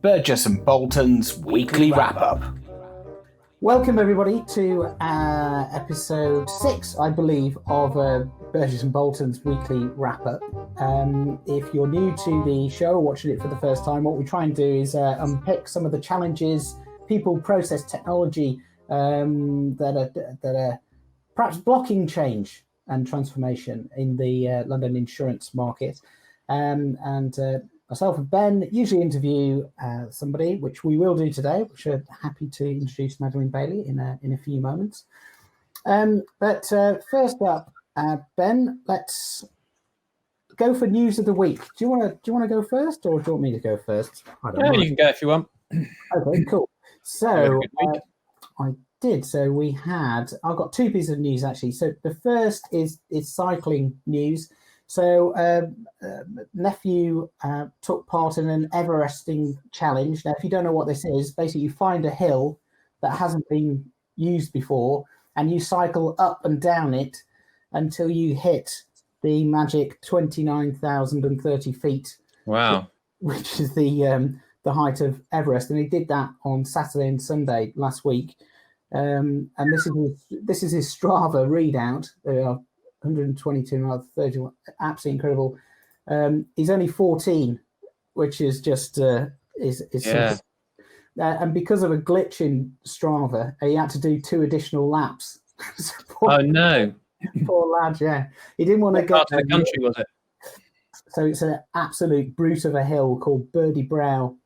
Burgess and Bolton's weekly wrap-up. Welcome everybody to episode 6, I believe, of Burgess and Bolton's weekly wrap-up. If you're new to the show, watching it for the first time, what we try and do is unpick some of the challenges, people, process, technology that are perhaps blocking change and transformation in the London insurance market. Myself and Ben usually interview somebody, which we will do today, which we're happy to introduce Maddy Bailey in a few moments. But first up, Ben, let's go for news of the week. Do you want to go first, or do you want me to go first? I don't know. You can go if you want. Okay, cool. So I did. So I've got two pieces of news actually. So the first is cycling news. So nephew took part in an Everesting challenge. Now, if you don't know what this is, basically you find a hill that hasn't been used before and you cycle up and down it until you hit the magic 29,030 feet. Wow. Which is the height of Everest. And he did that on Saturday and Sunday last week. And this is his Strava readout. 122 miles, 31, absolutely incredible. He's only 14, which is just is yeah. And because of a glitch in Strava, he had to do 2 additional laps. No! Poor lad, yeah. He didn't want to go. Part of the country was it? So it's an absolute brute of a hill called Birdie Brow,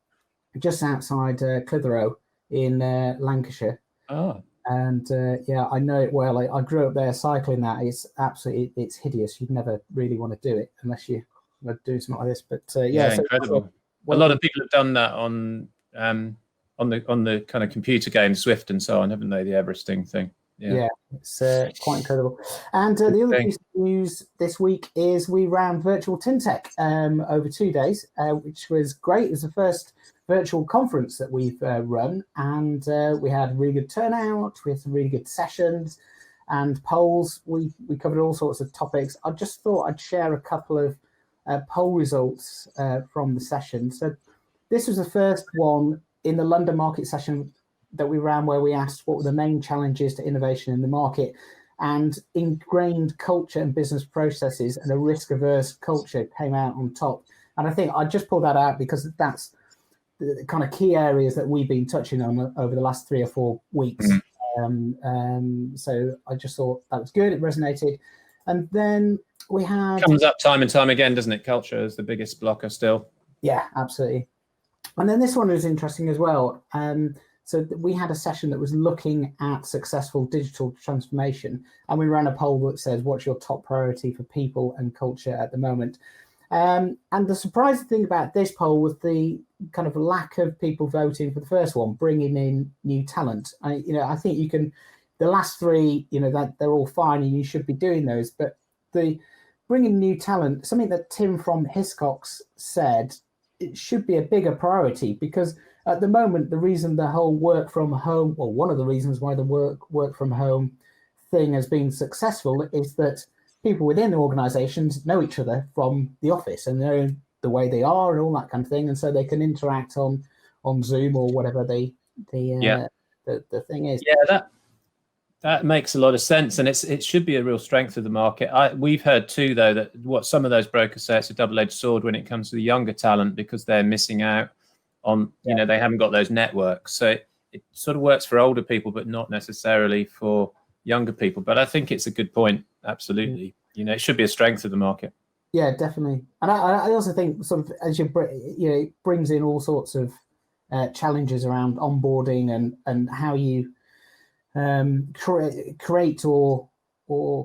just outside Clitheroe in Lancashire. Oh. And I know it well. I grew up there cycling that. It's hideous. You'd never really want to do it unless you were doing something like this. But so incredible. A lot of people have done that on the kind of computer game Swift and so on, haven't they? The Everesting thing. Yeah, it's quite incredible. And the other piece of news this week is we ran Virtual TinTech over 2 days, which was great. It was the first virtual conference that we've run, and we had a really good turnout. We had some really good sessions and polls. We covered all sorts of topics. I just thought I'd share a couple of poll results from the session. So this was the first one in the London market session that we ran, where we asked what were the main challenges to innovation in the market, and ingrained culture and business processes and a risk-averse culture came out on top. And I think I just pulled that out because that's the kind of key areas that we've been touching on over the last 3 or 4 weeks. So I just thought that was good. It resonated. And then we had... Comes up time and time again, doesn't it? Culture is the biggest blocker still. Yeah, absolutely. And then this one was interesting as well. So we had a session that was looking at successful digital transformation, and we ran a poll that says, what's your top priority for people and culture at the moment? And the surprising thing about this poll was the kind of lack of people voting for the first one, bringing in new talent. I think you can, the last 3, that they're all fine and you should be doing those, but the bringing new talent, something that Tim from Hiscox said, it should be a bigger priority, because at the moment, the reason the whole work from home, or one of the reasons why the work from home thing has been successful, is that people within the organizations know each other from the office and know the way they are and all that kind of thing. And so they can interact on Zoom or whatever the thing is. Yeah, that makes a lot of sense. And it should be a real strength of the market. We've heard too, though, that what some of those brokers say, it's a double-edged sword when it comes to the younger talent, because they're missing out on, they haven't got those networks. So it sort of works for older people, but not necessarily for younger people. But I think it's a good point. Absolutely. It should be a strength of the market. Yeah, definitely. And I also think sort of as it brings in all sorts of challenges around onboarding and how you create or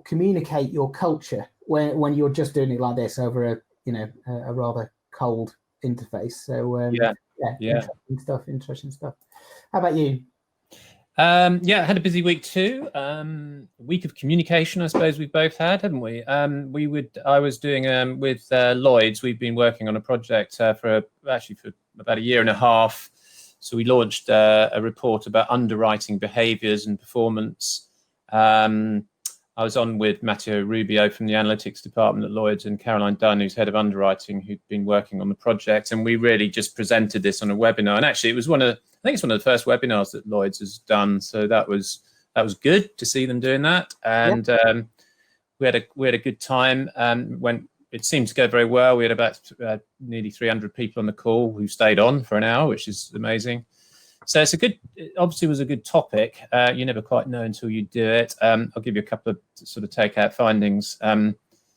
communicate your culture when you're just doing it like this over a rather cold interface. So interesting stuff. How about you? I had a busy week too. Week of communication, I suppose we've both had, haven't we? I was doing with Lloyd's. We've been working on a project for about a year and a half. So we launched a report about underwriting behaviours and performance. I was on with Matteo Rubio from the analytics department at Lloyd's and Caroline Dunn, who's head of underwriting, who'd been working on the project. And we really just presented this on a webinar. And actually, it was I think it's one of the first webinars that Lloyd's has done. So that was good to see them doing that. And we had a good time. It seemed to go very well. We had about nearly 300 people on the call who stayed on for an hour, which is amazing. So it obviously was a good topic. You never quite know until you do it. I'll give you a couple of sort of takeout findings.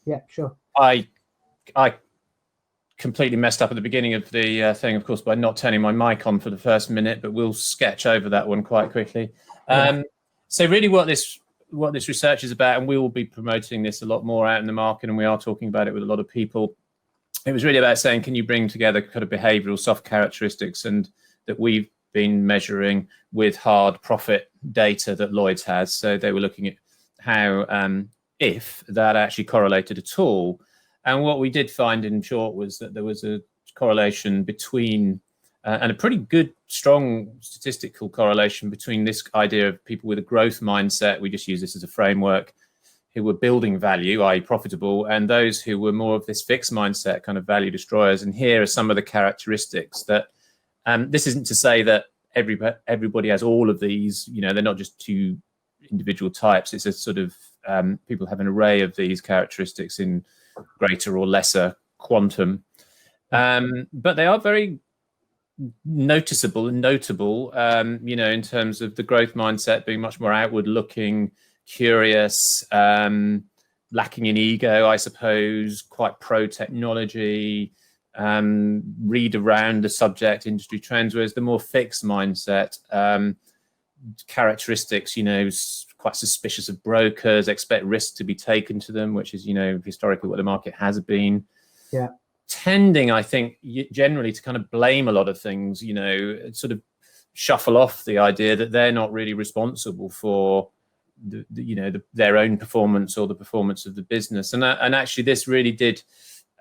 Yeah, sure. I completely messed up at the beginning of the thing, of course, by not turning my mic on for the first minute, but we'll sketch over that one quite quickly. So really what this research is about, and we will be promoting this a lot more out in the market, and we are talking about it with a lot of people. It was really about saying, can you bring together kind of behavioral soft characteristics and that we've been measuring with hard profit data that Lloyd's has. So they were looking at how, if that actually correlated at all. And what we did find in short was that there was a correlation between, and a pretty good, strong statistical correlation between this idea of people with a growth mindset, we just use this as a framework, who were building value, i.e. profitable, and those who were more of this fixed mindset, kind of value destroyers. And here are some of the characteristics that, this isn't to say that everybody has all of these, they're not just two individual types. It's a sort of, people have an array of these characteristics in greater or lesser quantum. But they are very noticeable and notable, in terms of the growth mindset being much more outward looking, curious, lacking in ego, I suppose, quite pro technology, read around the subject, industry trends, whereas the more fixed mindset, characteristics, quite suspicious of brokers, expect risk to be taken to them, which is, historically what the market has been. Yeah. Tending, I think, generally to kind of blame a lot of things, sort of shuffle off the idea that they're not really responsible for their own performance or the performance of the business. And actually, this really did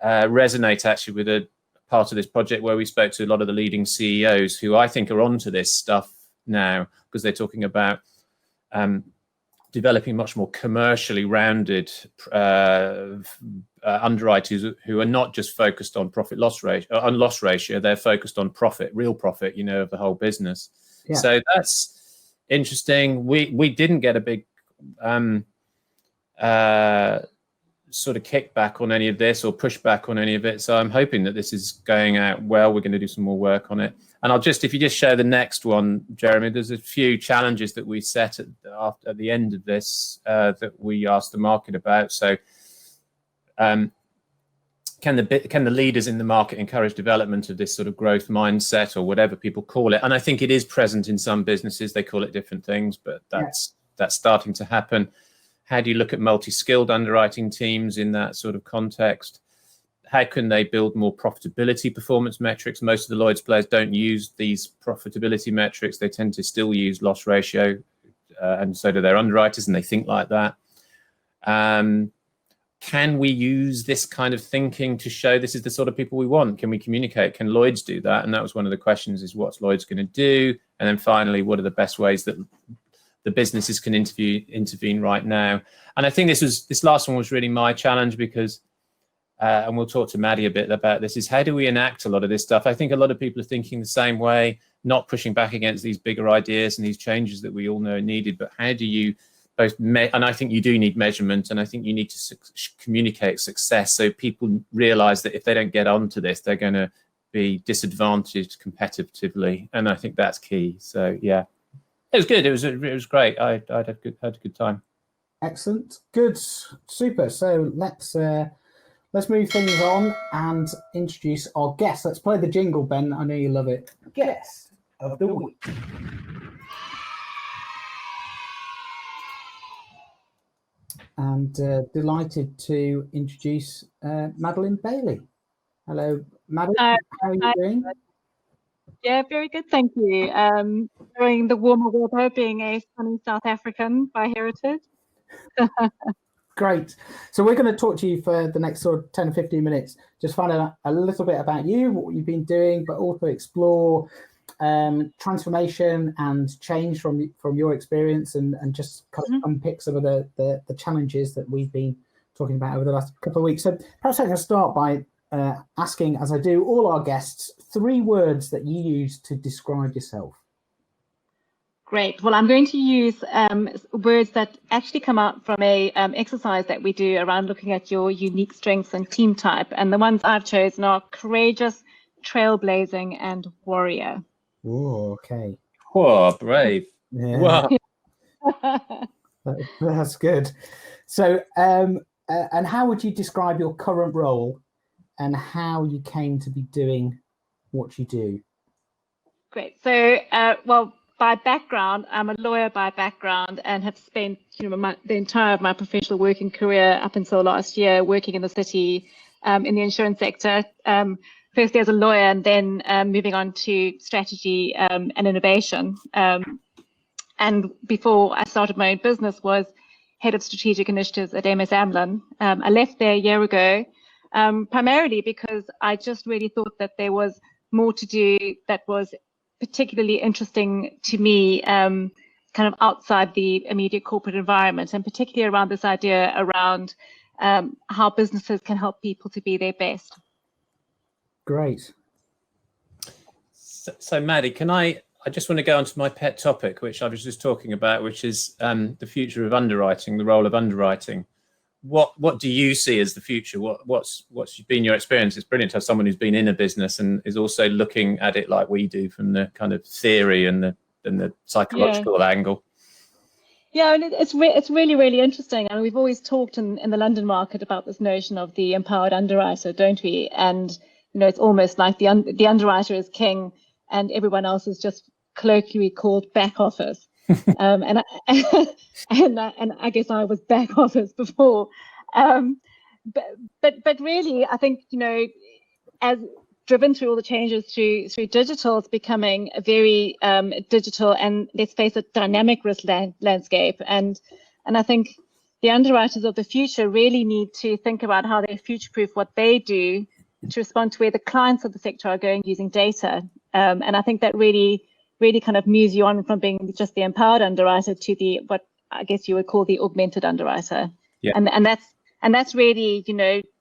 resonate actually with a part of this project where we spoke to a lot of the leading CEOs who I think are onto this stuff now, because they're talking about developing much more commercially rounded underwriters who are not just focused on loss ratio, they're focused on real profit, of the whole business. Yeah. So that's interesting. We didn't get a big sort of kickback on any of this or pushback on any of it. So I'm hoping that this is going out well. We're going to do some more work on it. And if you just share the next one, Jeremy, there's a few challenges that we set at the end of this that we asked the market about. So can the leaders in the market encourage development of this sort of growth mindset or whatever people call it? And I think it is present in some businesses. They call it different things, but that's starting to happen. How do you look at multi-skilled underwriting teams in that sort of context? How can they build more profitability performance metrics? Most of the Lloyd's players don't use these profitability metrics. They tend to still use loss ratio, and so do their underwriters, and they think like that. Can we use this kind of thinking to show this is the sort of people we want? Can we communicate? Can Lloyd's do that? And that was one of the questions, is what's Lloyd's going to do? And then finally, what are the best ways that the businesses can intervene right now? And I think this last one was really my challenge, because, and we'll talk to Maddy a bit about this, is how do we enact a lot of this stuff? I think a lot of people are thinking the same way, not pushing back against these bigger ideas and these changes that we all know are needed, but how do you both, and I think you do need measurement, and I think you need to communicate success so people realize that if they don't get onto this, they're going to be disadvantaged competitively. And I think that's key. So, yeah. It was good. It was great. I had a good time. Excellent. Good. Super. So let's move things on and introduce our guest. Let's play the jingle, Ben. I know you love it. Guest of the week. And delighted to introduce Maddy Bailey. Hello, Maddy. How are you doing? Yeah, very good, thank you. Enjoying the warmer weather, being a sunny South African by heritage. Great. So we're going to talk to you for the next sort of 10 or 15 minutes, just find out a little bit about you, what you've been doing, but also explore transformation and change from your experience, and just kind of unpick some of the challenges that we've been talking about over the last couple of weeks. So perhaps I can start by asking, as I do all our guests, 3 words that you use to describe yourself. Great. Well, I'm going to use words that actually come out from a exercise that we do around looking at your unique strengths and team type. And the ones I've chosen are courageous, trailblazing, and warrior. Oh, okay. Whoa, brave. Yeah. Wow. That's good. So, and how would you describe your current role and how you came to be doing what you do? Great. So, well, by background, I'm a lawyer by background and have spent the entire of my professional working career up until last year working in the city in the insurance sector. Firstly as a lawyer, and then moving on to strategy and innovation. And before I started my own business, was head of strategic initiatives at MS Amlin. I left there a year ago, primarily because I just really thought that there was more to do that was particularly interesting to me, kind of outside the immediate corporate environment, and particularly around this idea around how businesses can help people to be their best. Great. So Maddy, I just want to go on to my pet topic, which I was just talking about, which is the future of underwriting, the role of underwriting. What do you see as the future? What's been your experience? It's brilliant to have someone who's been in a business and is also looking at it like we do from the kind of theory and the psychological angle. Yeah, and it's really, really interesting. And we've always talked in the London market about this notion of the empowered underwriter, don't we? And it's almost like the underwriter is king, and everyone else is just colloquially called back office. And I guess I was back office before, but really, I think as driven through all the changes through digital, it's becoming a very digital and, let's face it, dynamic risk landscape. And I think the underwriters of the future really need to think about how they future-proof what they do to respond to where the clients of the sector are going using data. And I think that really kind of moves you on from being just the empowered underwriter to the what I guess you would call the augmented underwriter. Yeah. And that's really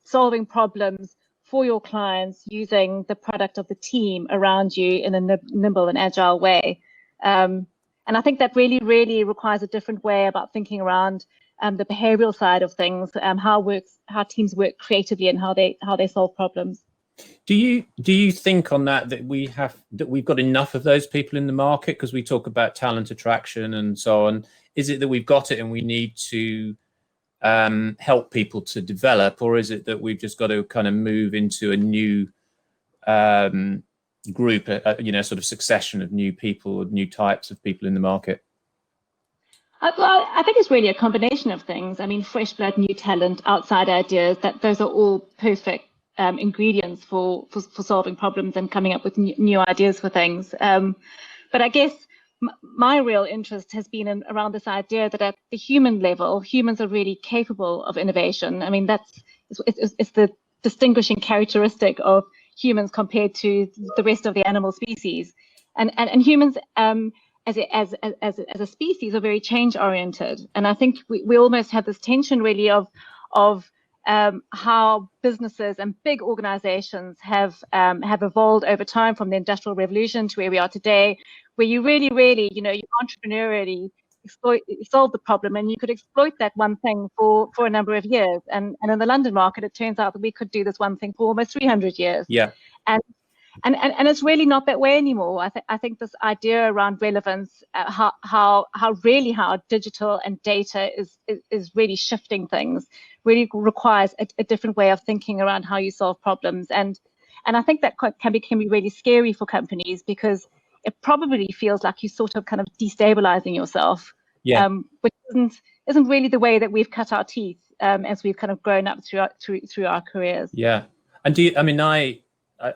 solving problems for your clients using the product of the team around you in a nimble and agile way. And I think that really requires a different way about thinking around the behavioral side of things, how teams work creatively and how they solve problems. Do you think on that we've got enough of those people in the market? Because we talk about talent attraction and so on. Is it that we've got it and we need to help people to develop, or is it that we've just got to kind of move into a new group, sort of succession of new people, new types of people in the market? I think it's really a combination of things. I mean, fresh blood, new talent, outside ideas, those are all perfect ingredients for solving problems and coming up with new ideas for things. But I guess my real interest has been around this idea that at the human level, humans are really capable of innovation. I mean, it's the distinguishing characteristic of humans compared to the rest of the animal species. And humans, as a species, are very change oriented. And I think we almost have this tension really of how businesses and big organizations have evolved over time from the Industrial Revolution to where we are today, where you really, you entrepreneurially solve the problem and you could exploit that one thing for a number of years. And in the London market, it turns out that we could do this one thing for almost 300 years. Yeah. And it's really not that way anymore. I think this idea around relevance, how digital and data is really shifting things, really requires a different way of thinking around how you solve problems. And I think that can be really scary for companies, because it probably feels like you're sort of kind of destabilizing yourself, which isn't really the way that we've cut our teeth as we've kind of grown up through our careers. Yeah. And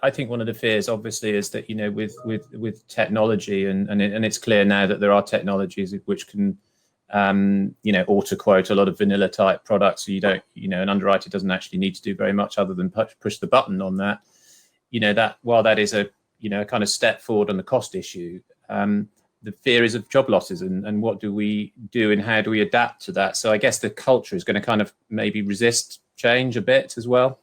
I think one of the fears, obviously, is that with technology, and it's clear now that there are technologies which can auto quote a lot of vanilla type products, so you don't an underwriter doesn't actually need to do very much other than push the button on that. That while that is a a kind of step forward on the cost issue. The fear is of job losses, and what do we do and how do we adapt to that? So I guess the culture is going to kind of maybe resist change a bit as well.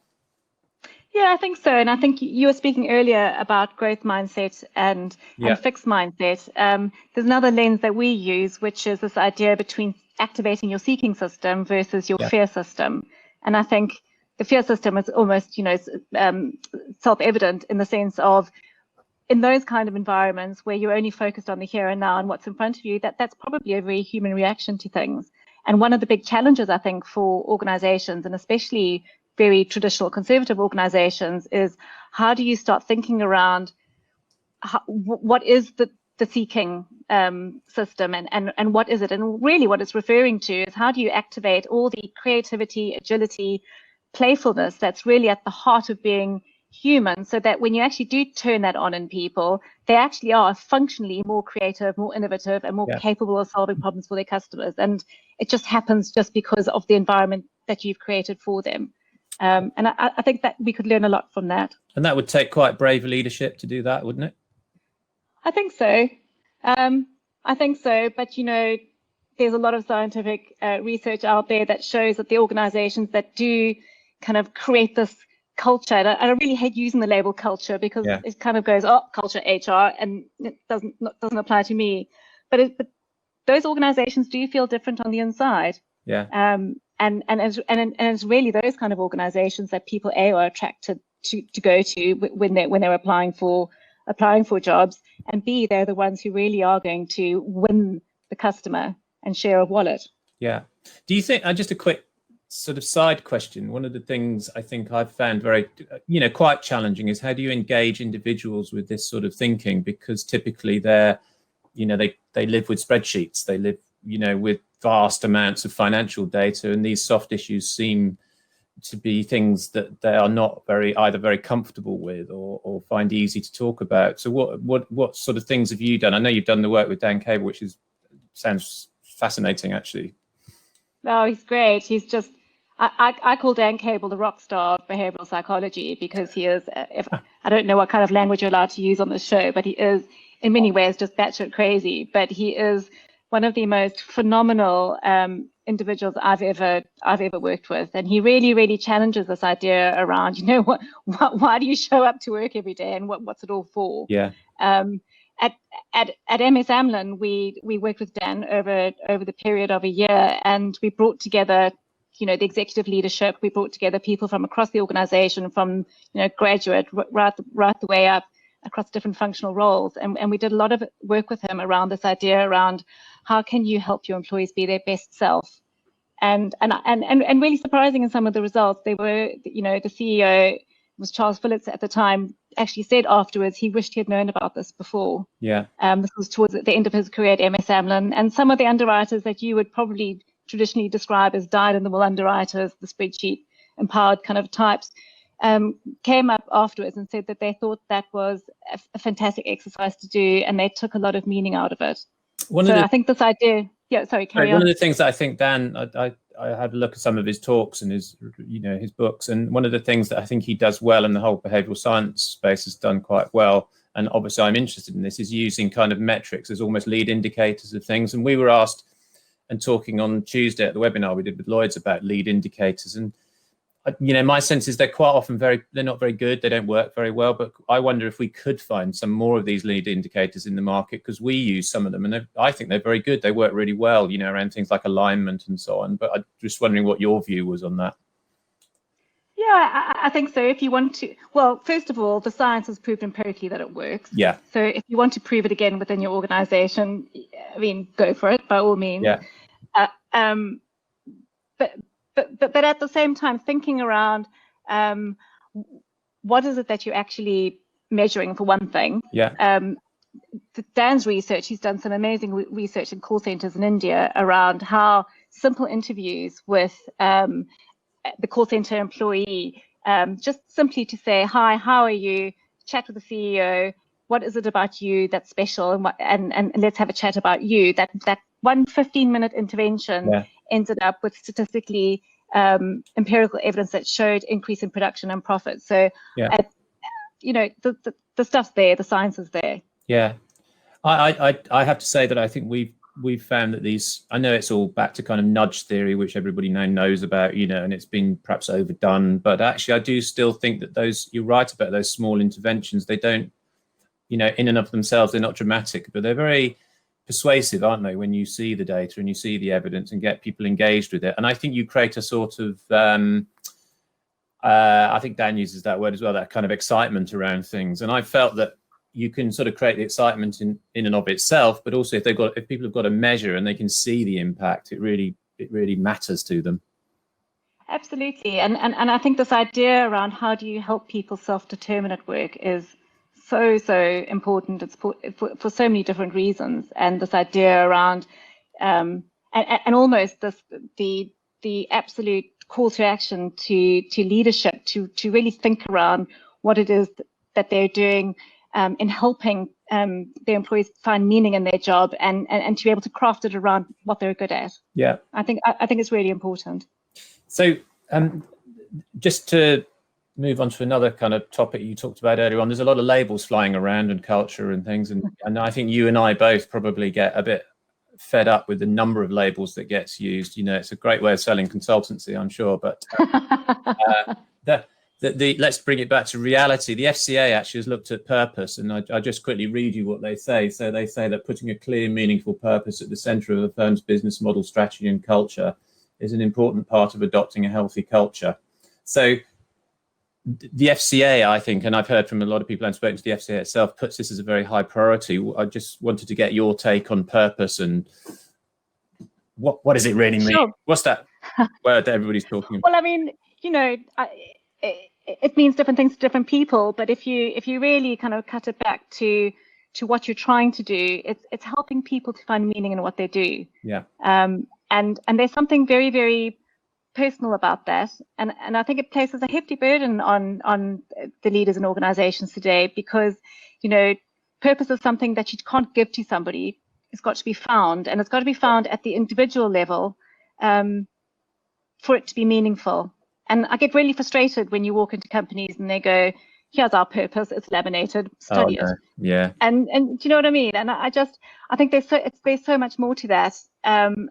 Yeah, I think so. And I think you were speaking earlier about growth mindset and fixed mindset. There's another lens that we use, which is this idea between activating your seeking system versus your fear system. And I think the fear system is almost, self-evident in the sense of, in those kind of environments where you're only focused on the here and now and what's in front of you, that's probably a very human reaction to things. And one of the big challenges, I think, for organizations, and especially very traditional conservative organizations, is how do you start thinking around what is the seeking system and what is it? And really what it's referring to is how do you activate all the creativity, agility, playfulness that's really at the heart of being human, so that when you actually do turn that on in people, they actually are functionally more creative, more innovative, and more capable of solving problems for their customers. And it just happens just because of the environment that you've created for them. And I think that we could learn a lot from that. And that would take quite brave leadership to do that, wouldn't it? I think so. I think so. But, there's a lot of scientific research out there that shows that the organizations that do kind of create this culture, and I really hate using the label culture because it kind of goes, culture, HR, and it doesn't apply to me. But those organizations do feel different on the inside. Yeah. And it's really those kind of organizations that people are attracted to go to when they're applying for jobs, and B, they're the ones who really are going to win the customer and share a wallet. Yeah. Do you think, just a quick sort of side question, one of the things I think I've found very, quite challenging is how do you engage individuals with this sort of thinking? Because typically they're, they live with spreadsheets, they live, with vast amounts of financial data, and these soft issues seem to be things that they are not either very comfortable with or find easy to talk about. So what sort of things have you done? I know you've done the work with Dan Cable, which sounds fascinating, actually. Oh, he's great. He's just, I call Dan Cable the rock star of behavioral psychology, because he is, I don't know what kind of language you're allowed to use on this show, but he is in many ways just batshit crazy. But he is one of the most phenomenal individuals I've ever worked with, and he really challenges this idea around, why do you show up to work every day, and what's it all for? Yeah. At MS Amlin, we worked with Dan over the period of a year, and we brought together, the executive leadership. We brought together people from across the organization, from graduate right the way up across different functional roles, and we did a lot of work with him around this idea around how can you help your employees be their best self, and really surprising in some of the results. They were, the CEO was Charles Phillips at the time, actually said afterwards he wished he had known about this before. Yeah. This was towards the end of his career at MS Amlin, and some of the underwriters that you would probably traditionally describe as dyed-in-the-wool underwriters, the spreadsheet empowered kind of types, came up afterwards and said that they thought that was a fantastic exercise to do, and they took a lot of meaning out of it. I think this idea. Yeah, sorry, carry on. One of the things that I think Dan, I had a look at some of his talks and his books, and one of the things that I think he does well, and the whole behavioral science space has done quite well, and obviously I'm interested in this, is using kind of metrics as almost lead indicators of things. And we were asked and talking on Tuesday at the webinar we did with Lloyd's about lead indicators, and my sense is they're quite often they're not very good, they don't work very well, but I wonder if we could find some more of these lead indicators in the market, because we use some of them and I think they're very good, they work really well, around things like alignment and so on. But I'm just wondering what your view was on that. Yeah, I think so. If you want to, well, first of all, the science has proved empirically that it works. Yeah. So if you want to prove it again within your organization, go for it by all means. Yeah. But at the same time, thinking around what is it that you're actually measuring, for one thing. Yeah. Dan's research, he's done some amazing research in call centers in India around how simple interviews with the call center employee, just simply to say, hi, how are you? Chat with the CEO. What is it about you that's special? And let's have a chat about you. That 15-minute intervention ended up with statistically empirical evidence that showed increase in production and profit. So, the the stuff's there, the science is there. Yeah, I have to say that I think we've found that these, I know it's all back to kind of nudge theory, which everybody now knows about, you know, and it's been perhaps overdone, but actually I do still think that those, you're right about those small interventions, they don't, you know, in and of themselves, they're not dramatic, but they're very persuasive, aren't they, when you see the data and you see the evidence and get people engaged with it. And I think you create a sort of, I think Dan uses that word as well, that kind of excitement around things. And I felt that you can sort of create the excitement in and of itself, but also if people have got a measure and they can see the impact, it really matters to them. Absolutely. And I think this idea around how do you help people self-determine at work is so important. It's for so many different reasons. And this idea around and almost the absolute call to action to leadership to really think around what it is that they're doing in helping their employees find meaning in their job and to be able to craft it around what they're good at. Yeah, I think it's really important. So just to move on to another kind of topic you talked about earlier on, there's a lot of labels flying around and culture and things, and I think you and I both probably get a bit fed up with the number of labels that gets used. You know, it's a great way of selling consultancy, I'm sure, but let's bring it back to reality. The FCA actually has looked at purpose, and I just quickly read you what they say. So they say that putting a clear, meaningful purpose at the center of a firm's business model, strategy and culture is an important part of adopting a healthy culture. So the FCA, I think, and I've heard from a lot of people I've spoken to, the FCA itself puts this as a very high priority. I just wanted to get your take on purpose and what does it really mean? Sure. What's that word that everybody's talking about? Well, I mean, you know, it means different things to different people, but if you really kind of cut it back to what you're trying to do, it's helping people to find meaning in what they do. Yeah. And there's something very, very personal about that, and I think it places a hefty burden on the leaders and organizations today, because, you know, purpose is something that you can't give to somebody. It's got to be found, and it's got to be found at the individual level for it to be meaningful. And I get really frustrated when you walk into companies and they go, here's our purpose, it's laminated, study it. Yeah. And do you know what I mean? And I think there's so much more to that. And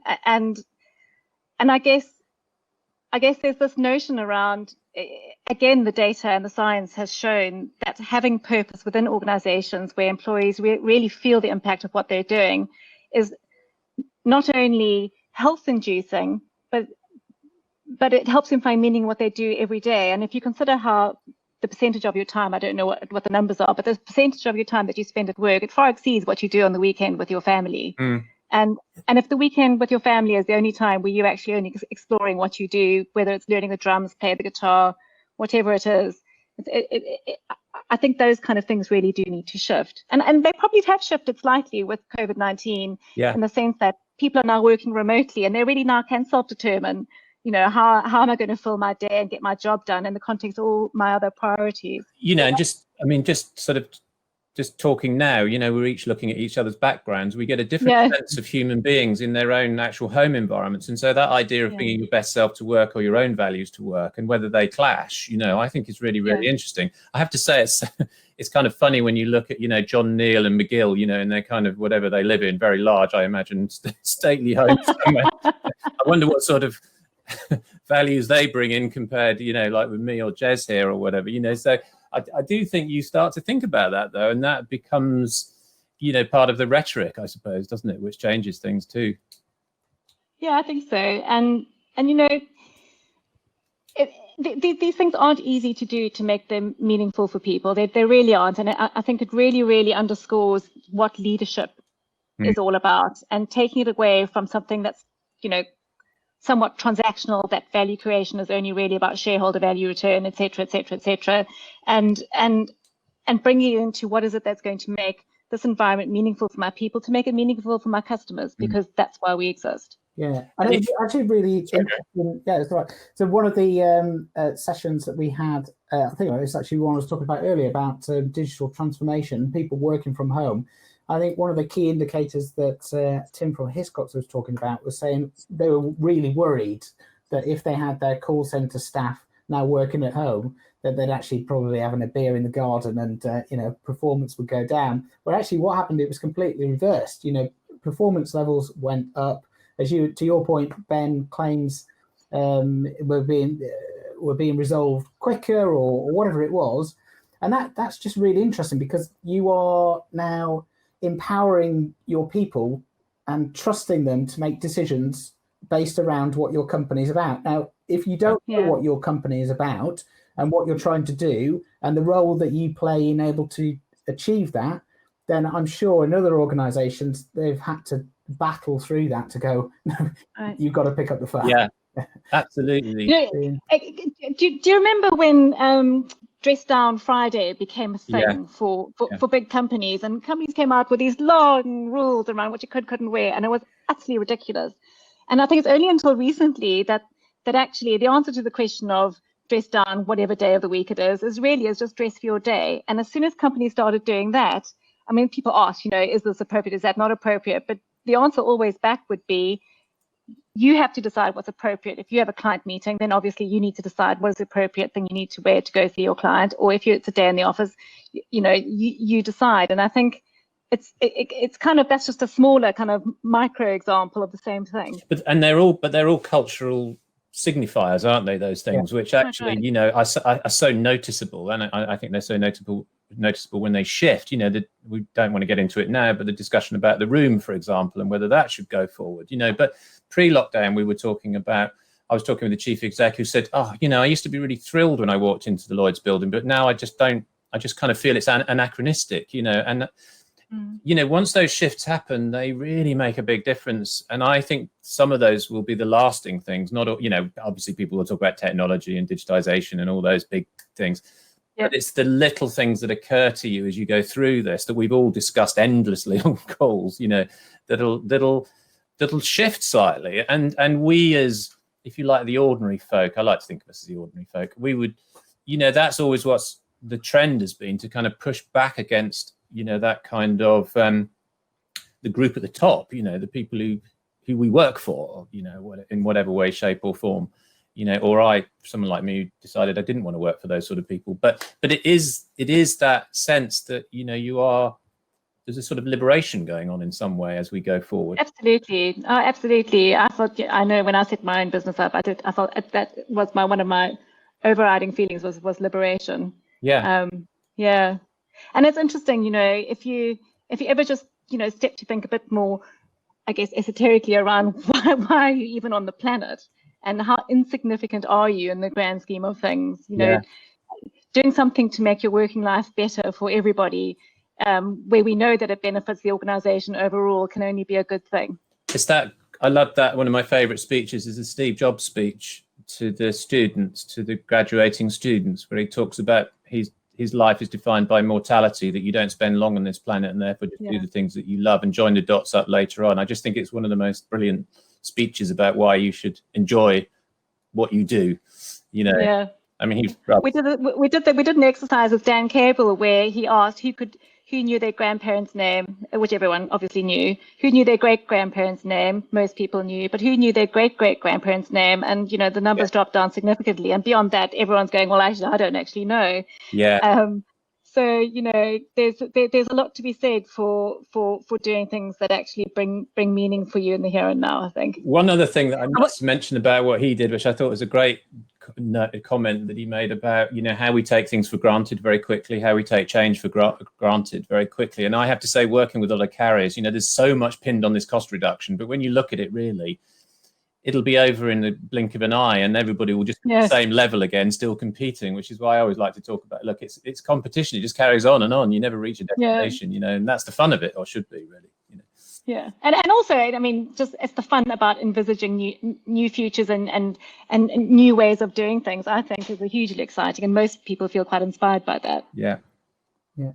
I guess there's this notion around, again, the data and the science has shown that having purpose within organizations where employees really feel the impact of what they're doing is not only health inducing, but it helps them find meaning in what they do every day. And if you consider how the percentage of your time, I don't know what the numbers are, but the percentage of your time that you spend at work, it far exceeds what you do on the weekend with your family. Mm. And if the weekend with your family is the only time where you're actually only exploring what you do, whether it's learning the drums, play the guitar, whatever it is, I think those kind of things really do need to shift. And they probably have shifted slightly with COVID-19, in the sense that people are now working remotely and they really now can self-determine, you know, how am I going to fill my day and get my job done in the context of all my other priorities. You know, and just talking now, you know, we're each looking at each other's backgrounds. We get a different sense of human beings in their own actual home environments. And so that idea of bringing your best self to work or your own values to work and whether they clash, you know, I think is really, really interesting. I have to say it's kind of funny when you look at, you know, John Neal and McGill, you know, and they're kind of whatever they live in, very large, I imagine, stately homes somewhere. I wonder what sort of values they bring in compared, you know, like with me or Jez here or whatever, you know. So I do think you start to think about that, though, and that becomes, you know, part of the rhetoric, I suppose, doesn't it? Which changes things too. Yeah, I think so. And you know, these things aren't easy to do to make them meaningful for people. They really aren't. And I think it really, really underscores what leadership is all about, and taking it away from something that's, you know, somewhat transactional, that value creation is only really about shareholder value return, et cetera, and bringing it into what is it that's going to make this environment meaningful for my people, to make it meaningful for my customers, because that's why we exist. Yeah, and it's actually really interesting. Yeah, that's right. So one of the sessions that we had, I think it was actually one I was talking about earlier, about digital transformation, people working from home. I think one of the key indicators that Tim from Hiscox was talking about was saying they were really worried that if they had their call center staff now working at home, that they'd actually probably having a beer in the garden and performance would go down. But actually what happened, it was completely reversed. Performance levels went up. To your point, Ben, claims were being resolved quicker or whatever it was. And that's just really interesting, because you are now empowering your people and trusting them to make decisions based around what your company is about. Now, if you don't know what your company is about and what you're trying to do and the role that you play in able to achieve that, then I'm sure in other organizations, they've had to battle through that to go, no, you've got to pick up the phone. Yeah, absolutely. Do you remember when Dress Down Friday became a thing for big companies, and companies came out with these long rules around what you couldn't wear, and it was utterly ridiculous. And I think it's only until recently that actually the answer to the question of dress down whatever day of the week it is just dress for your day. And as soon as companies started doing that, I mean, people ask, is this appropriate? Is that not appropriate? But the answer always back would be, you have to decide what's appropriate. If you have a client meeting, then obviously you need to decide what is the appropriate thing you need to wear to go see your client. Or if it's a day in the office, you decide. And I think it's kind of, that's just a smaller kind of micro example of the same thing. But they're all cultural signifiers, aren't they? Those things, which actually, are so noticeable, and I think they're so noticeable when they shift. That we don't want to get into it now, but the discussion about the room, for example, and whether that should go forward. But pre-lockdown, I was talking with the chief exec who said, I used to be really thrilled when I walked into the Lloyd's building, but now I just don't. I just kind of feel it's anachronistic, and. Once those shifts happen, they really make a big difference. And I think some of those will be the lasting things. Not, obviously people will talk about technology and digitization and all those big things. Yep. But it's the little things that occur to you as you go through this that we've all discussed endlessly on calls, that'll shift slightly. And we, as, if you like, the ordinary folk, I like to think of us as the ordinary folk, we would, that's always what's the trend has been, to kind of push back against that kind of the group at the top, the people who we work for, in whatever way, shape or form, or someone like me who decided I didn't want to work for those sort of people. But it is that sense that, there's a sort of liberation going on in some way as we go forward. Absolutely. Absolutely. I know when I set my own business up, I thought that was one of my overriding feelings was liberation. Yeah. Yeah. And it's interesting, if you ever just, step to think a bit more, I guess, esoterically around why are you even on the planet, and how insignificant are you in the grand scheme of things, doing something to make your working life better for everybody, where we know that it benefits the organization overall, can only be a good thing. I love that. One of my favorite speeches is the Steve Jobs speech to the graduating students, where he talks about his life is defined by mortality, that you don't spend long on this planet, and therefore just do the things that you love and join the dots up later on. I just think it's one of the most brilliant speeches about why you should enjoy what you do. Yeah. I mean, we did an exercise with Dan Cable where he asked who knew their grandparents' name, which everyone obviously knew, who knew their great-grandparents' name, most people knew, but who knew their great-great-grandparents' name, and, the numbers dropped down significantly. And beyond that, everyone's going, well, actually, I don't actually know. Yeah. So, there's a lot to be said for doing things that actually bring meaning for you in the here and now, I think. One other thing that I must mention about what he did, which I thought was a great comment that he made about, how we take things for granted very quickly, how we take change for granted very quickly. And I have to say, working with a lot of carriers, there's so much pinned on this cost reduction, but when you look at it, really, it'll be over in the blink of an eye, and everybody will just be at the same level again, still competing, which is why I always like to talk about, look, it's competition. It just carries on and on. You never reach a destination, and that's the fun of it, or should be, really. Yeah, and also, I mean, just it's the fun about envisaging new futures and new ways of doing things, I think, is hugely exciting, and most people feel quite inspired by that. Yeah. And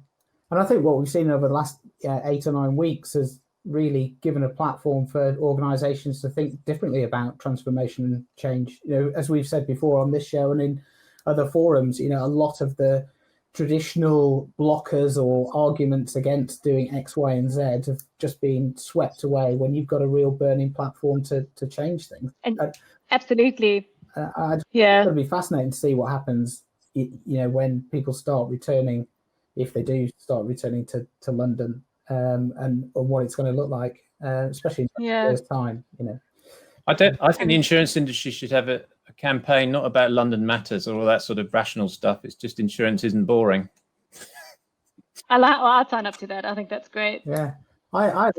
I think what we've seen over the last 8 or 9 weeks has really given a platform for organizations to think differently about transformation and change. As we've said before on this show and in other forums, a lot of the traditional blockers or arguments against doing X, Y, and Z have just been swept away when you've got a real burning platform to change things. And absolutely. It's going to be fascinating to see what happens when people start returning, if they do start returning to London, and what it's going to look like, especially in 20 years' time. I think the insurance industry should have a campaign not about London matters or all that sort of rational stuff. It's just insurance isn't boring. I'll sign up to that. I think that's great. Yeah, I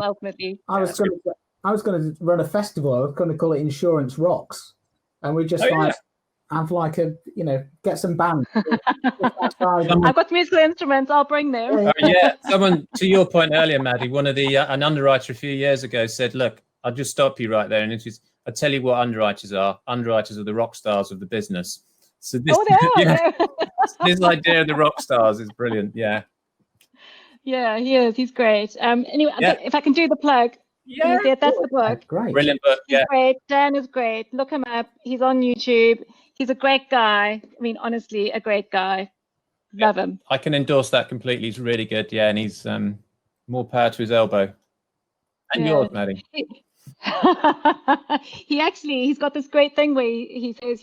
ultimately. was going to run a festival. I was going to call it Insurance Rocks, and we just have like a get some bands. I've got musical instruments. I'll bring them. Someone, to your point earlier, Maddy, one of the an underwriter a few years ago said, "Look, I'll just stop you right there, and I'll tell you what underwriters are. Underwriters are the rock stars of the business." So this, this idea of the rock stars is brilliant. Yeah, he is. He's great. Anyway, if I can do the plug. That's the book. Great. Brilliant book. He's great. Dan is great. Look him up. He's on YouTube. He's a great guy. I mean, honestly, a great guy. Love him. I can endorse that completely. He's really good. Yeah, and he's more power to his elbow. And yours, Maddy. He's got this great thing where he says,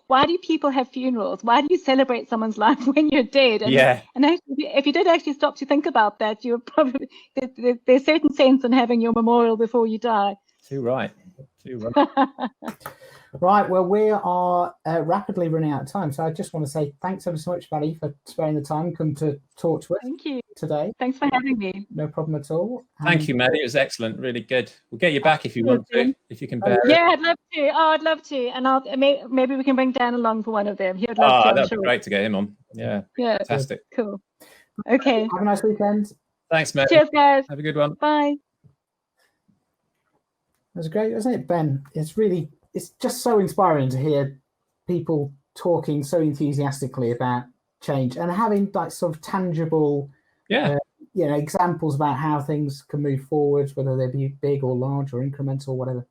why do people have funerals? Why do you celebrate someone's life when you're dead? And actually, if you did actually stop to think about that, you're probably there's certain sense in having your memorial before you die. Too right. Right, well, we are rapidly running out of time, so I just want to say thanks ever so much, Maddy, for sparing the time come to talk to us. Thank you today. Thanks for having me. No problem at all. Thank you, Maddy. It was excellent, really good. We'll get you back if you want to, if you can bear it. Yeah, I'd love to. Oh, I'd love to, and maybe we can bring Dan along for one of them. He would love to. That'd be great to get him on. Yeah, fantastic. Cool. Okay. Have a nice weekend. Thanks, Maddy. Cheers, guys. Have a good one. Bye. That was great, wasn't it, Ben? It's just so inspiring to hear people talking so enthusiastically about change and having like sort of tangible, examples about how things can move forward, whether they be big or large or incremental, whatever.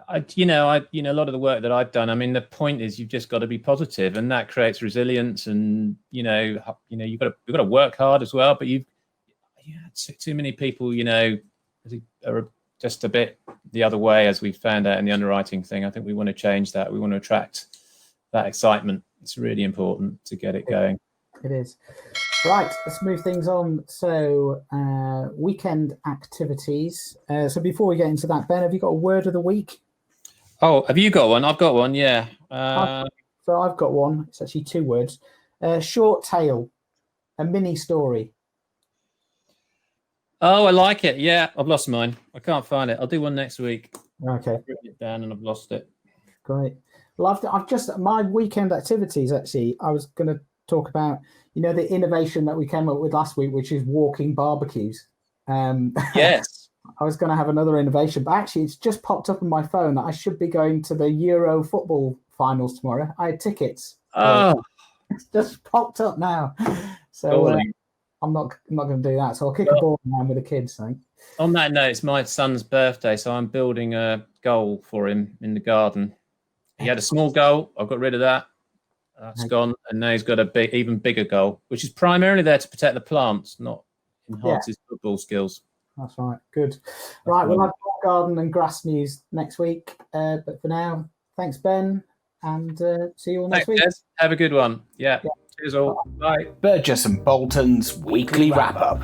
A lot of the work that I've done. I mean, the point is you've just got to be positive, and that creates resilience. And you've got to work hard as well. But too many people, are just a bit the other way, as we found out in the underwriting thing. I think we want to change that. We want to attract that excitement. It's really important to get it going. It is. Right, let's move things on. So weekend activities. So before we get into that, Ben, have you got a word of the week? Oh, have you got one? I've got one, yeah. So I've got one. It's actually 2 words. Short tale, a mini story. Oh, I like it. Yeah, I've lost mine. I can't find it. I'll do one next week. Okay. I've written it down and I've lost it. Great. Well, my weekend activities, actually, I was going to talk about, the innovation that we came up with last week, which is walking barbecues. Yes. I was going to have another innovation, but actually it's just popped up on my phone that I should be going to the Euro football finals tomorrow. I had tickets. Oh. It's just popped up now. So I'm not going to do that. So I'll kick a ball around with the kids, I think. On that note, it's my son's birthday, so I'm building a goal for him in the garden. He had a small goal. I've got rid of that. That's gone. And now he's got a even bigger goal, which is primarily there to protect the plants, not enhance his football skills. That's right. Good. Right, we'll have more garden and grass news next week. But for now, thanks, Ben, and see you all next week. Des. Have a good one. Yeah. Cheers all. Bye. Burgess and Bolton's Weekly Wrap-Up.